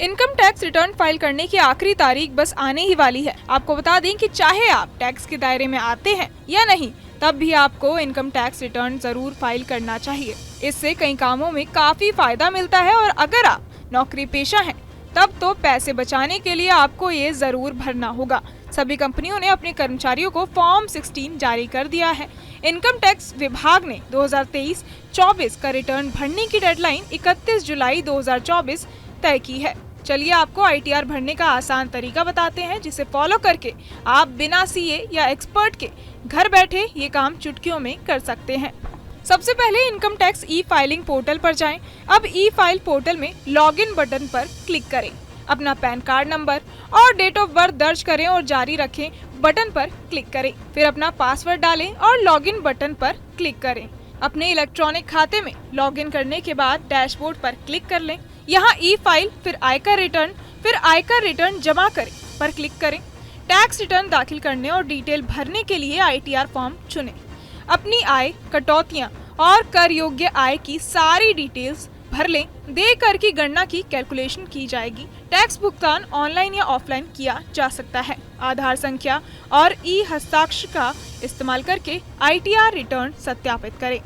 Income tax return file करने की आखिरी तारीख बस आने ही वाली है। आपको बता दें कि चाहे आप टैक्स के दायरे में आते हैं या नहीं, तब भी आपको इनकम टैक्स रिटर्न जरूर फाइल करना चाहिए। इससे कई कामों में काफी फायदा मिलता है और अगर आप नौकरी पेशा हैं, तब तो पैसे बचाने के लिए आपको ये जरूर भरना होगा। सभी कंपनियों ने अपने कर्मचारियों को फॉर्म 16 जारी कर दिया है। इनकम टैक्स विभाग ने 2023-24 का रिटर्न भरने की डेडलाइन 31 जुलाई 2024 तय की है। चलिए आपको ITR भरने का आसान तरीका बताते हैं, जिसे फॉलो करके आप बिना CA या एक्सपर्ट के घर बैठे ये काम चुटकियों में कर सकते हैं। सबसे पहले इनकम टैक्स ई-फाइलिंग पोर्टल पर जाएं। अब ई-फाइल पोर्टल में लॉगिन बटन पर क्लिक करें। अपना पैन कार्ड नंबर और डेट ऑफ बर्थ दर्ज करें और जारी रखें बटन पर क्लिक करें। फिर अपना पासवर्ड डालें और लॉगिन बटन पर क्लिक करें। अपने इलेक्ट्रॉनिक खाते में लॉगिन करने के बाद डैशबोर्ड पर क्लिक कर लें। यहाँ ई-फाइल, फिर आयकर रिटर्न जमा करें पर क्लिक करें। टैक्स रिटर्न दाखिल करने और डिटेल भरने के लिए ITR फॉर्म चुनें। अपनी आय, कटौतियाँ और कर योग्य आय की सारी डिटेल्स भर लें। देय कर की गणना की कैलकुलेशन की जाएगी। टैक्स भुगतान ऑनलाइन या ऑफलाइन किया जा सकता है। आधार संख्या और हस्ताक्षर का इस्तेमाल करके ITR रिटर्न सत्यापित करें।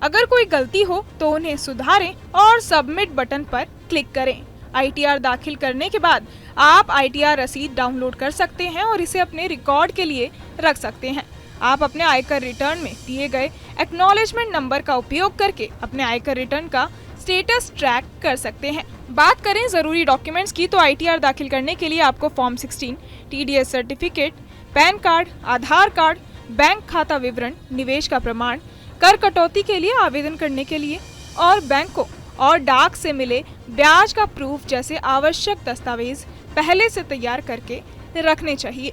अगर कोई गलती हो तो उन्हें सुधारें और सबमिट बटन पर क्लिक करें। ITR दाखिल करने के बाद आप ITR रसीद डाउनलोड कर सकते हैं और इसे अपने रिकॉर्ड के लिए रख सकते हैं। आप अपने आयकर रिटर्न में दिए गए एक्नॉलेजमेंट नंबर का उपयोग करके अपने आयकर रिटर्न का स्टेटस ट्रैक कर सकते हैं। बात करें जरूरी डॉक्यूमेंट्स की, तो ITR दाखिल करने के लिए आपको form 16, TDS certificate, PAN card, Aadhaar card, bank खाता विवरण, निवेश का प्रमाण, कर कटौती के लिए आवेदन करने के लिए और बैंकों और डाक से मिले ब्याज का प्रूफ जैसे आवश्यक दस्तावेज पहले से तैयार करके रखने चाहिए।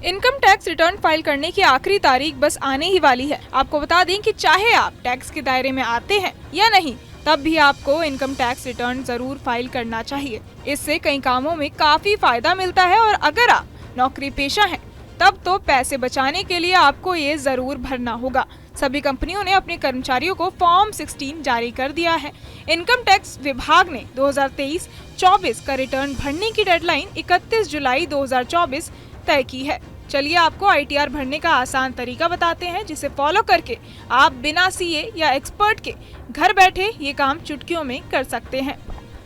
इनकम टैक्स रिटर्न फाइल करने की आखिरी तारीख बस आने ही वाली है। आपको बता दें कि चाहे आप टैक्स के दायरे में आते हैं या नहीं, तब भी आपको इनकम टैक्स रिटर्न जरूर फाइल करना चाहिए। इससे कई कामों में काफी फायदा मिलता है और अगर आप नौकरी पेशा हैं, तब तो पैसे बचाने के लिए आपको ये जरूर भरना होगा। सभी कंपनियों ने अपने कर्मचारियों को फॉर्म 16 जारी कर दिया है। इनकम टैक्स विभाग ने 2023-24 का रिटर्न भरने की डेडलाइन 31 जुलाई 2024 तय की है। चलिए आपको ITR भरने का आसान तरीका बताते हैं, जिसे फॉलो करके आप बिना CA या एक्सपर्ट के घर बैठे ये काम चुटकियों में कर सकते हैं।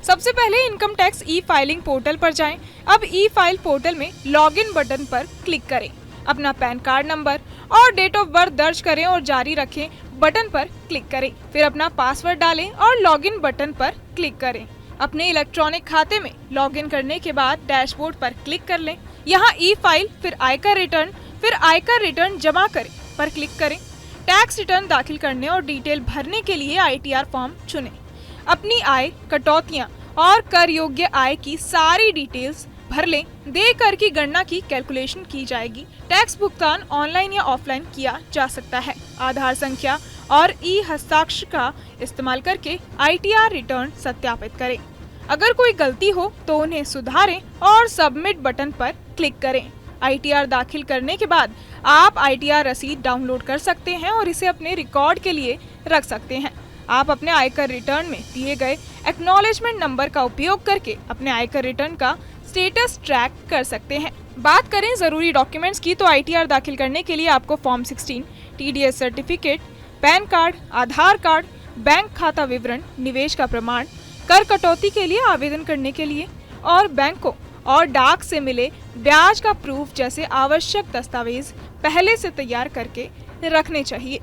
सबसे पहले इनकम टैक्स ई-फाइलिंग पोर्टल पर जाएं। अब ई-फाइल पोर्टल में लॉगिन बटन पर क्लिक करें। अपना पैन कार्ड नंबर और डेट ऑफ बर्थ दर्ज करें और जारी रखें बटन पर क्लिक करें। फिर अपना पासवर्ड डालें और लॉगिन बटन पर क्लिक करें। अपने इलेक्ट्रॉनिक खाते में लॉगिन करने के बाद डैशबोर्ड पर क्लिक कर लें। यहाँ ई-फाइल, फिर आयकर रिटर्न जमा करें पर क्लिक करें। टैक्स रिटर्न दाखिल करने और डिटेल भरने के लिए ITR फॉर्म चुनें। अपनी आय, कटौतियाँ और कर योग्य आय की सारी डिटेल्स भर लें। देय कर की गणना की कैलकुलेशन की जाएगी। टैक्स भुगतान ऑनलाइन या ऑफलाइन किया जा सकता है। आधार संख्या और हस्ताक्षर का इस्तेमाल करके ITR रिटर्न सत्यापित करें। अगर कोई गलती हो तो उन्हें सुधारें और सबमिट बटन पर क्लिक करें। ITR दाखिल करने के बाद आप ITR रसीद डाउनलोड कर सकते हैं और इसे अपने रिकॉर्ड के लिए रख सकते हैं। आप अपने आयकर रिटर्न में दिए गए एक्नॉलेजमेंट नंबर का उपयोग करके अपने आयकर रिटर्न का स्टेटस ट्रैक कर सकते हैं। बात करें जरूरी डॉक्यूमेंट्स की, तो ITR दाखिल करने के लिए आपको form 16, TDS certificate, PAN card, Aadhaar card, bank खाता विवरण, निवेश का प्रमाण, कर कटौती के लिए आवेदन करने के लिए और बैंकों और डाक से मिले ब्याज का प्रूफ जैसे आवश्यक दस्तावेज पहले से तैयार करके रखने चाहिए।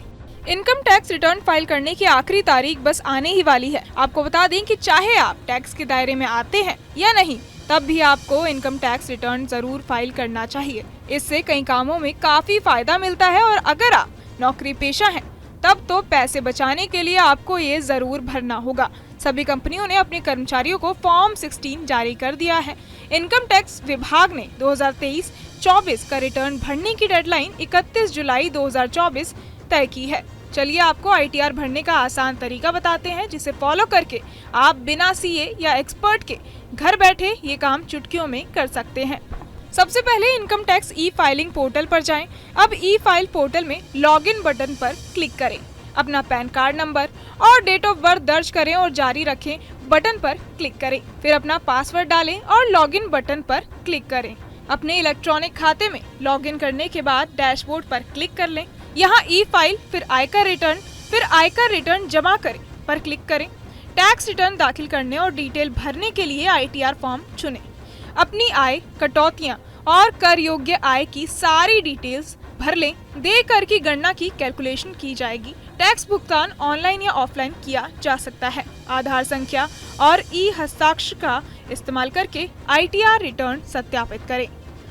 इनकम टैक्स रिटर्न फाइल करने की आखिरी तारीख बस आने ही वाली है। आपको बता दें कि चाहे आप टैक्स के दायरे में आते हैं या नहीं, तब भी आपको इनकम टैक्स रिटर्न जरूर फाइल करना चाहिए। इससे कई कामों में काफी फायदा मिलता है और अगर आप नौकरी पेशा हैं, तब तो पैसे बचाने के लिए आपको ये जरूर भरना होगा। सभी कंपनियों ने अपने कर्मचारियों को फॉर्म 16 जारी कर दिया है। इनकम टैक्स विभाग ने 2023-24 का रिटर्न भरने की डेडलाइन 31 जुलाई 2024 तय की है। चलिए आपको ITR भरने का आसान तरीका बताते हैं, जिसे फॉलो करके आप बिना CA या एक्सपर्ट के घर बैठे ये काम चुटकियों में कर सकते हैं। सबसे पहले इनकम टैक्स ई-फाइलिंग पोर्टल पर जाएं। अब ई-फाइल पोर्टल में लॉगिन बटन पर क्लिक करें। अपना पैन कार्ड नंबर और डेट ऑफ बर्थ दर्ज करें और जारी रखें बटन पर क्लिक करें। फिर अपना पासवर्ड डालें और लॉगिन बटन पर क्लिक करें। अपने इलेक्ट्रॉनिक खाते में लॉगिन करने के बाद डैशबोर्ड पर क्लिक कर लें। यहाँ ई फाइल, फिर आयकर रिटर्न जमा करें पर क्लिक करें। टैक्स रिटर्न दाखिल करने और डिटेल भरने के लिए ITR फॉर्म चुनें। अपनी आय, कटौतियाँ और कर योग्य आय की सारी डिटेल्स भर लें। देय कर की गणना की कैलकुलेशन की जाएगी। टैक्स भुगतान ऑनलाइन या ऑफलाइन किया जा सकता है। आधार संख्या और हस्ताक्षर का इस्तेमाल करके ITR रिटर्न सत्यापित करें।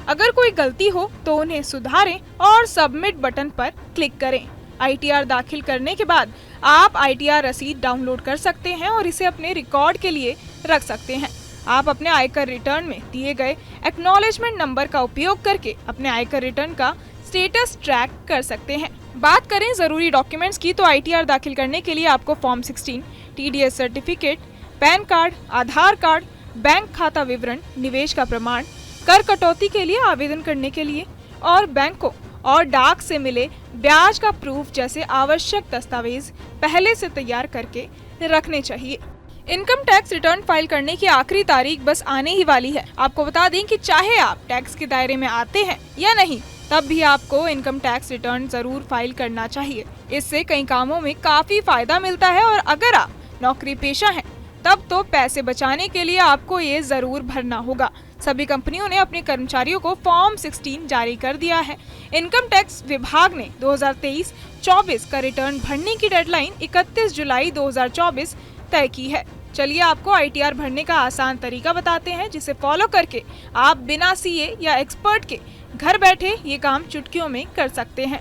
अगर कोई गलती हो तो उन्हें सुधारें और सबमिट बटन पर क्लिक करें। ITR दाखिल करने के बाद आप ITR रसीद डाउनलोड कर सकते हैं और इसे अपने रिकॉर्ड के लिए रख सकते हैं। आप अपने आयकर रिटर्न में दिए गए एक्नॉलेजमेंट नंबर का उपयोग करके अपने आयकर रिटर्न का स्टेटस ट्रैक कर सकते हैं। बात करें जरूरी डॉक्यूमेंट्स की तो ITR दाखिल करने के लिए आपको form 16, TDS certificate, PAN card, Aadhaar card, bank खाता विवरण, निवेश का प्रमाण, कर कटौती के लिए आवेदन करने के लिए और बैंकों और डाक से मिले ब्याज का प्रूफ जैसे आवश्यक दस्तावेज पहले से तैयार करके रखने चाहिए। इनकम टैक्स रिटर्न फाइल करने की आखिरी तारीख बस आने ही वाली है। आपको बता दें कि चाहे आप टैक्स के दायरे में आते हैं या नहीं, तब भी आपको इनकम टैक्स रिटर्न जरूर फाइल करना चाहिए। इससे कई कामों में काफी फायदा मिलता है और अगर आप नौकरी पेशा हैं तब तो पैसे बचाने के लिए आपको ये जरूर भरना होगा। सभी कंपनियों ने अपने कर्मचारियों को फॉर्म 16 जारी कर दिया है। इनकम टैक्स विभाग ने 2023-24 का रिटर्न भरने की डेडलाइन 31 जुलाई 2024 तय की है। चलिए आपको ITR भरने का आसान तरीका बताते हैं, जिसे फॉलो करके आप बिना CA या एक्सपर्ट के घर बैठे ये काम चुटकियों में कर सकते हैं।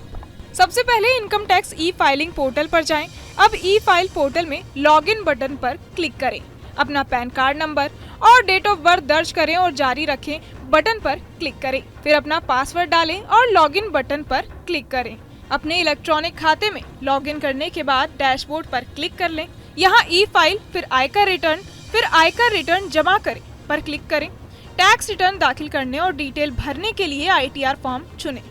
सबसे पहले income tax e filing portal पर जाएं। अब ई फाइल पोर्टल में लॉगिन बटन पर क्लिक करें। अपना पैन कार्ड नंबर और डेट ऑफ बर्थ दर्ज करें और जारी रखें बटन पर क्लिक करें। फिर अपना पासवर्ड डालें और लॉगिन बटन पर क्लिक करें। अपने इलेक्ट्रॉनिक खाते में लॉगिन करने के बाद डैशबोर्ड पर क्लिक कर लें। यहाँ ई फाइल, फिर आयकर रिटर्न जमा करें पर क्लिक करें। टैक्स रिटर्न दाखिल करने और डिटेल भरने के लिए ITR फॉर्म चुनें।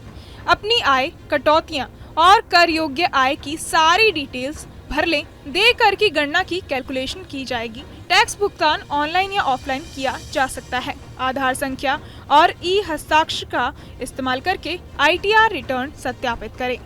अपनी आय, कटौतियाँ और कर योग्य आय की सारी डिटेल्स भर लें। देय कर की गणना की कैलकुलेशन की जाएगी। टैक्स भुगतान ऑनलाइन या ऑफलाइन किया जा सकता है। आधार संख्या और हस्ताक्षर का इस्तेमाल करके ITR रिटर्न सत्यापित करें।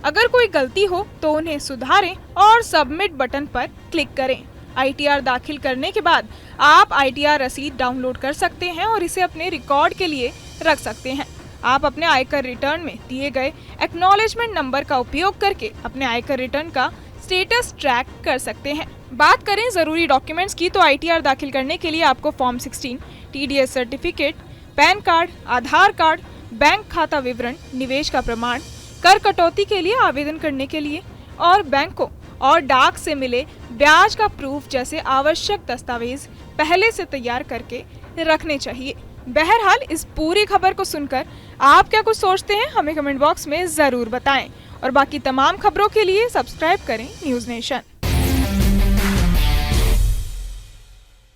अगर कोई गलती हो तो उन्हें सुधारें और सबमिट बटन पर क्लिक करें। ITR दाखिल करने के बाद आप ITR रसीद डाउनलोड कर सकते हैं और इसे अपने रिकॉर्ड के लिए रख सकते हैं। आप अपने आयकर रिटर्न में दिए गए एक्नॉलेजमेंट नंबर का उपयोग करके अपने आयकर रिटर्न का स्टेटस ट्रैक कर सकते हैं। बात करें जरूरी डॉक्यूमेंट्स की तो ITR दाखिल करने के लिए आपको form 16, TDS certificate, PAN card, Aadhaar card, bank खाता विवरण, निवेश का प्रमाण, कर कटौती के लिए आवेदन करने के लिए और बैंकों और डाक से मिले ब्याज का प्रूफ जैसे आवश्यक दस्तावेज पहले से तैयार करके रखने चाहिए। बहरहाल इस पूरी खबर को सुनकर आप क्या कुछ सोचते हैं, हमें कमेंट बॉक्स में जरूर बताएं और बाकी तमाम खबरों के लिए सब्सक्राइब करें न्यूज़ नेशन।